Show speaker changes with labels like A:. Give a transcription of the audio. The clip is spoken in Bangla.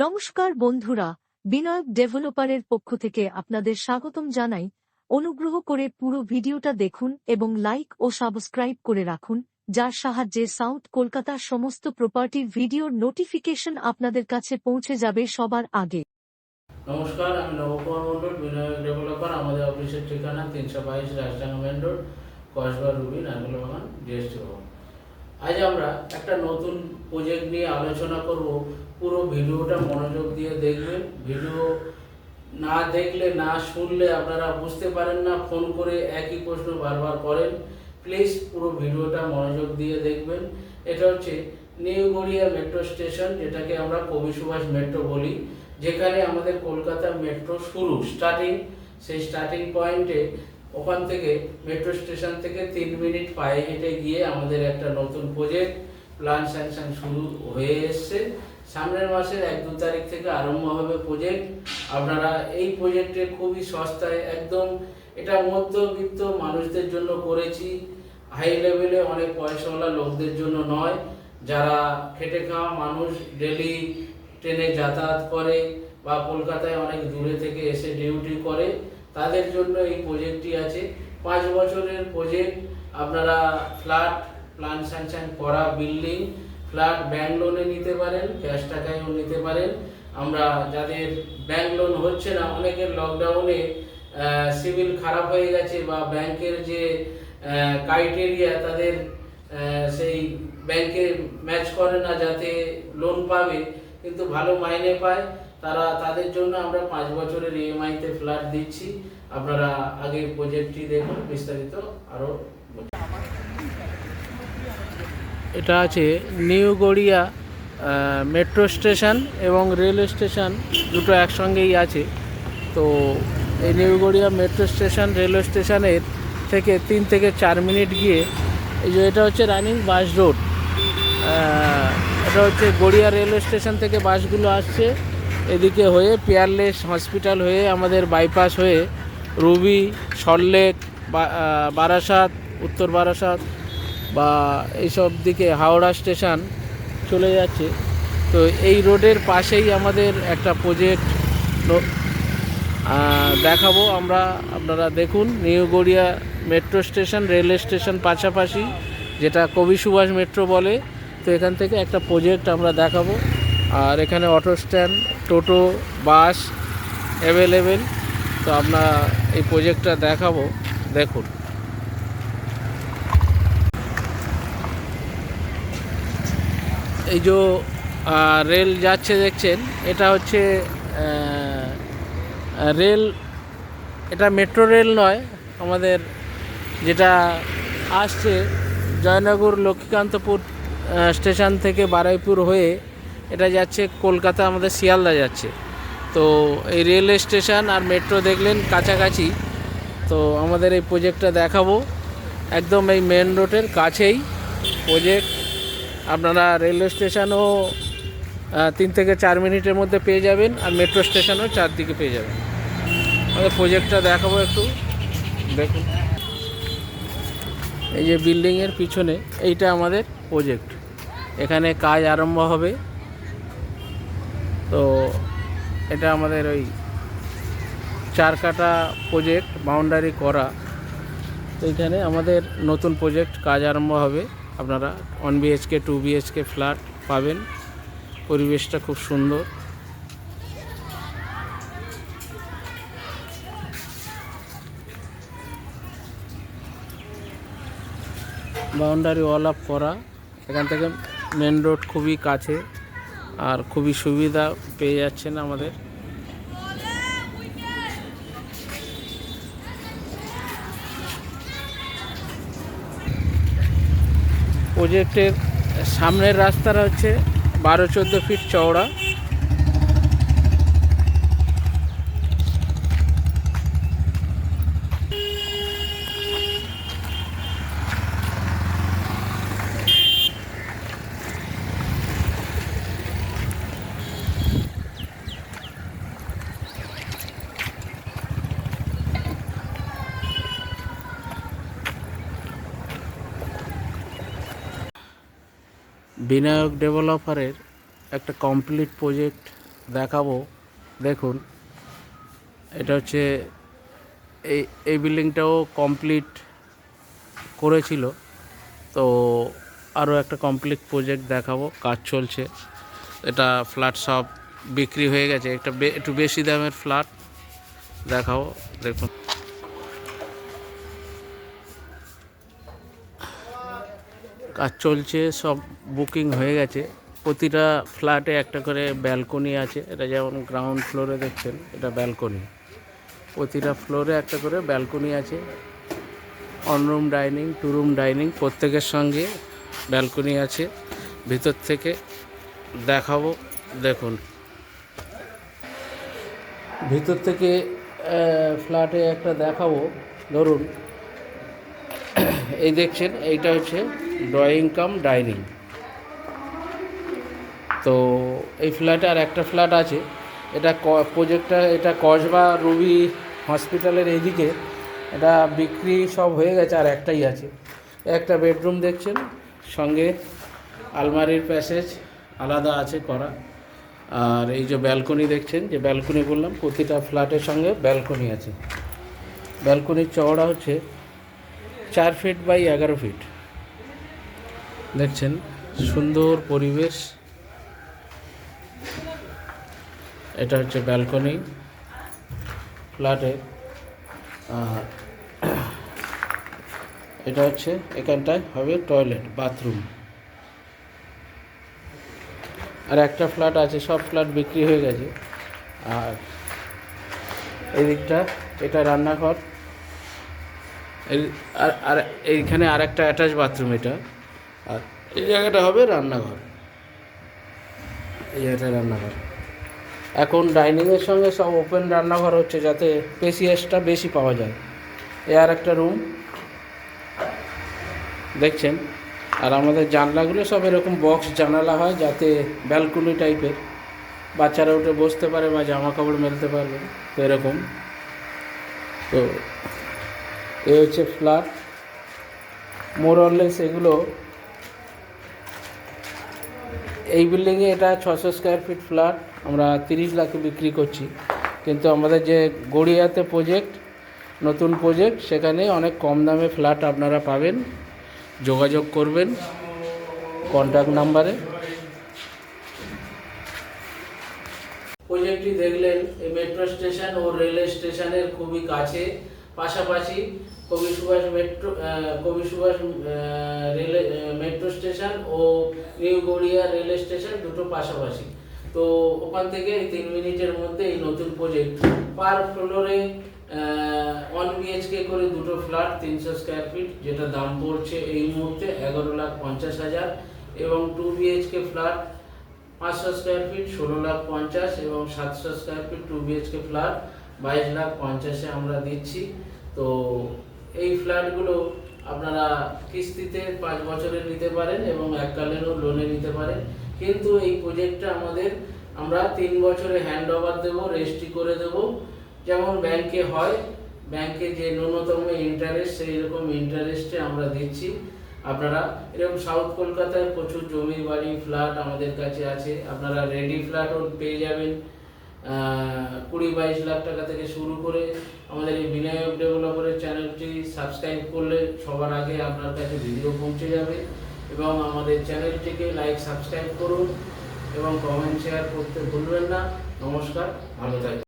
A: নমস্কার বন্ধুরা, বিনায়ক ডেভেলপারের পক্ষ থেকে আপনাদের স্বাগতম জানাই। অনুগ্রহ করে পুরো ভিডিওটা দেখুন এবং লাইক ও সাবস্ক্রাইব করে রাখুন, যার সাহায্যে সাউথ কলকাতার সমস্ত প্রপার্টির ভিডিওর নোটিফিকেশন আপনাদের কাছে পৌঁছে যাবে সবার আগে।
B: নমস্কার, আমি নবকুমার মন্ডল, বিনায়ক ডেভেলপার। আমাদের অফিসের ঠিকানা 322 Rajdanga main road, Kasba Ruby, Narkel Bagan, GST ভবন। আজ আমরা একটা নতুন প্রজেক্ট নিয়ে আলোচনা করব। পুরো ভিডিওটা মনোযোগ দিয়ে দেখবেন। ভিডিও না দেখলে, না শুনলে আপনারা বুঝতে পারেন না, ফোন করে একই প্রশ্ন বারবার করেন। প্লিজ পুরো ভিডিওটা মনোযোগ দিয়ে দেখবেন। এটা হচ্ছে নিউ গড়িয়া মেট্রো স্টেশন, যেটাকে আমরা কবি সুভাষ মেট্রো বলি, যেখানে আমাদের কলকাতা মেট্রো শুরু, স্টার্টিং। সেই স্টার্টিং পয়েন্টে ওখান থেকে মেট্রো স্টেশন থেকে 3 মিনিট পায়ে হেঁটে গিয়ে আমাদের একটা নতুন প্রজেক্ট প্ল্যান স্যাংশন শুরু হয়ে এসছে। সামনের মাসের 1-2 তারিখ থেকে আরম্ভ হবে প্রজেক্ট। আপনারা এই প্রজেক্টে খুবই সস্তায়, একদম এটা মধ্যবিত্ত মানুষদের জন্য করেছি, হাই লেভেলে অনেক পয়সাওয়ালা লোকদের জন্য নয়। যারা খেটে খাওয়া মানুষ, ডেলি ট্রেনে যাতায়াত করে বা কলকাতায় অনেক দূরে থেকে এসে ডিউটি করে, তাদের জন্য এই প্রজেক্টটি আছে। 5 বছরের প্রজেক্ট। আপনারা ফ্ল্যাট, প্ল্যান স্যাংশন করা বিল্ডিং, ফ্ল্যাট ব্যাংক লোনে নিতে পারেন, ক্যাশ টাকায়ও নিতে পারেন। আমরা যাদের ব্যাংক লোন হচ্ছে না, অনেকের লকডাউনে সিভিল খারাপ হয়ে গেছে বা ব্যাংকের যে ক্রাইটেরিয়া তাদের সেই ব্যাংকে ম্যাচ করে না, যাতে লোন পাবে কিন্তু ভালো মাইনে পায়, তাদের জন্য আমরা 5 বছরের ইএমআইতে ফ্ল্যাট দিচ্ছি। আপনারা আগের প্রজেক্টটি দেখুন, বিস্তারিত আরও। এটা আছে নিউ গড়িয়া মেট্রো স্টেশন এবং রেল স্টেশন, দুটো একসঙ্গেই আছে। তো এই new Garia metro station railway স্টেশনের থেকে 3 থেকে 4 মিনিট গিয়ে এই যে এটা হচ্ছে রানিং বাস রোড। এটা হচ্ছে গড়িয়া রেলওয়ে স্টেশন থেকে বাসগুলো আসছে এদিকে হয়ে, পিয়ারলেস হসপিটাল হয়ে, আমাদের বাইপাস হয়ে রুবি, সল্টলেক, বারাসাত, উত্তর বারাসাত বা এইসব দিকে হাওড়া স্টেশন চলে যাচ্ছে। তো এই রোডের পাশেই আমাদের একটা প্রজেক্ট দেখাবো আমরা। আপনারা দেখুন, new Garia metro station railway station পাশাপাশি, যেটা কবি সুভাষ মেট্রো বলে। তো এখান থেকে একটা প্রজেক্ট আমরা দেখাবো। আর এখানে অটো স্ট্যান্ড, টোটো, বাস অ্যাভেলেবেল। তো আমরা এই প্রজেক্টটা দেখাবো, দেখুন। এই যে রেল যাচ্ছে দেখছেন, এটা হচ্ছে রেল। এটা মেট্রো রেল নয়, আমাদের যেটা আসছে জয়নগর লক্ষ্মীকান্তপুর স্টেশন থেকে বারুইপুর হয়ে এটা যাচ্ছে কলকাতা, আমাদের শিয়ালদা যাচ্ছে। তো এই রেল স্টেশন আর মেট্রো দেখলেন কাছাকাছি। তো আমাদের এই প্রজেক্টটা দেখাবো, একদম এই মেন রোডের কাছেই প্রজেক্ট। আপনারা রেলওয়ে স্টেশনও 3 থেকে 4 মিনিটের মধ্যে পেয়ে যাবেন, আর মেট্রো স্টেশনও চারদিকে পেয়ে যাবেন। আমাদের প্রজেক্টটা দেখাবো, একটু দেখুন। এই যে বিল্ডিংয়ের পিছনে এইটা আমাদের প্রজেক্ট, এখানে কাজ আরম্ভ হবে। তো এটা আমাদের ওই 4 কাটা প্রজেক্ট, বাউন্ডারি করা। তো এখানে আমাদের নতুন প্রজেক্ট কাজ আরম্ভ হবে। আপনারা 1 BHK 2 BHK ফ্ল্যাট পাবেন। পরিবেশটা খুব সুন্দর। বাউন্ডারি ওয়াল আপ করা, এখান থেকে মেন রোড খুবই কাছে আর খুবই সুবিধা পেয়ে যাচ্ছেন আমাদের। প্রজেক্টের সামনের রাস্তাটা হচ্ছে 12-14 ফিট চওড়া। বিনায়ক ডেভেলপারের একটা কমপ্লিট প্রজেক্ট দেখাবো। দেখুন, এটা হচ্ছে এই বিল্ডিংটাও কমপ্লিট করেছিল, তো আরও একটা কমপ্লিট প্রজেক্ট দেখাবো, কাজ চলছে। এটা ফ্ল্যাট সব বিক্রি হয়ে গেছে, একটু বেশি দামের ফ্ল্যাট দেখাবো। দেখুন, কাজ চলছে, সব বুকিং হয়ে গেছে। প্রতিটা ফ্ল্যাটে একটা করে ব্যালকনি আছে। এটা যেমন গ্রাউন্ড ফ্লোরে দেখছেন, এটা ব্যালকনি। প্রতিটা ফ্লোরে একটা করে ব্যালকনি আছে। 1 রুম ডাইনিং, 2 রুম ডাইনিং, প্রত্যেকের সঙ্গে ব্যালকনি আছে। ভিতর থেকে দেখাবো। দেখুন, ভিতর থেকে ফ্ল্যাটে একটা দেখাবো। ধরুন, এই দেখছেন, এইটা হচ্ছে ড্রয়িং কাম ডাইনিং। তো এই ফ্ল্যাটে আর একটা ফ্ল্যাট আছে। এটা প্রজেক্টটা, এটা কসবা রুবি হসপিটালের এইদিকে। এটা বিক্রি সব হয়ে গেছে, আর একটাই আছে। একটা বেডরুম দেখছেন, সঙ্গে আলমারির প্যাসেজ আলাদা আছে করা। আর এই যে ব্যালকনি দেখছেন, যে ব্যালকনি বললাম, প্রতিটা ফ্ল্যাটের সঙ্গে ব্যালকনি আছে। ব্যালকনির চওড়া হচ্ছে 4 ফিট বাই 11 ফিট। দেখছেন, সুন্দর পরিবেশ। এটা হচ্ছে ব্যালকনি ফ্ল্যাটের। আর এটা হচ্ছে, এখানটায় হবে টয়লেট, বাথরুম। আর একটা ফ্ল্যাট আছে, সব ফ্ল্যাট বিক্রি হয়ে গেছে। আর এই দিকটা, এটা রান্নাঘর। আর এইখানে আর একটা অ্যাটাচ বাথরুম এটা। আর এই জায়গাটা হবে রান্নাঘর। এই জায়গাটা রান্নাঘর। এখন ডাইনিংয়ের সঙ্গে সব ওপেন রান্নাঘর হচ্ছে, যাতে স্পেসিয়াসটা বেশি পাওয়া যায়। এ আর একটা রুম দেখছেন। আর আমাদের জানলাগুলো সব এরকম বক্স জানালা হয়, যাতে ব্যালকনি টাইপের, বাচ্চারা উঠে বসতে পারে বা জামা কাপড় মেলতে পারবে। তো এরকম। তো এ হচ্ছে ফ্ল্যাট, মোরলেস। এগুলো এই বিল্ডিংয়ে এটা 600 স্কোয়ার ফিট ফ্ল্যাট আমরা 30 লাখে বিক্রি করছি। কিন্তু আমাদের যে গড়িয়াতে প্রজেক্ট, নতুন প্রজেক্ট, সেখানে অনেক কম দামে ফ্ল্যাট আপনারা পাবেন। যোগাযোগ করবেন কন্ট্যাক্ট নাম্বারে। প্রজেক্টটি দেখলেন, এই মেট্রো স্টেশন ও রেল স্টেশনের খুবই কাছে, পাশাপাশি কবি সুভাষ মেট্রো স্টেশন ও নিউ গড়িয়া রেল স্টেশন দুটো পাশাপাশি। তো ওখান থেকে 3 মিনিটের মধ্যে এই নতুন প্রজেক্ট। পার ফ্লোরে 1 BHK করে দুটো ফ্ল্যাট 300 স্কোয়ার ফিট, যেটা দাম পড়ছে এই মুহূর্তে 11,50,000। এবং 2 BHK ফ্ল্যাট 500 স্কোয়ার ফিট 16,50,000, এবং 700 স্কোয়ার ফিট 2 BHK ফ্ল্যাট 22,50,000-এ আমরা দিচ্ছি। তো এই ফ্ল্যাটগুলো আপনারা কিস্তিতে 5 বছরে নিতে পারেন এবং এককালীনও লোনে নিতে পারেন। কিন্তু এই প্রজেক্টটা আমরা 3 বছরে হ্যান্ড ওভার দেবো, রেজিস্ট্রি করে দেবো, যেমন ব্যাংকে হয়। ব্যাংকে যে ন্যূনতম ইন্টারেস্ট, সেই রকম ইন্টারেস্টে আমরা দিচ্ছি। আপনারা এরকম সাউথ কলকাতায় প্রচুর জমি বাড়ি ফ্ল্যাট আমাদের কাছে আছে। আপনারা রেডি ফ্ল্যাটও পেয়ে যাবেন 20-22 লাখ টাকা থেকে শুরু করে। আমাদের এই বিনায়ক ডেভেলপারের চ্যানেলটি সাবস্ক্রাইব করলে সবার আগে আপনার কাছে ভিডিও পৌঁছে যাবে। এবং আমাদের চ্যানেলটিকে লাইক, সাবস্ক্রাইব করুন এবং কমেন্ট শেয়ার করতে ভুলবেন না। নমস্কার, ভালো থাকবেন।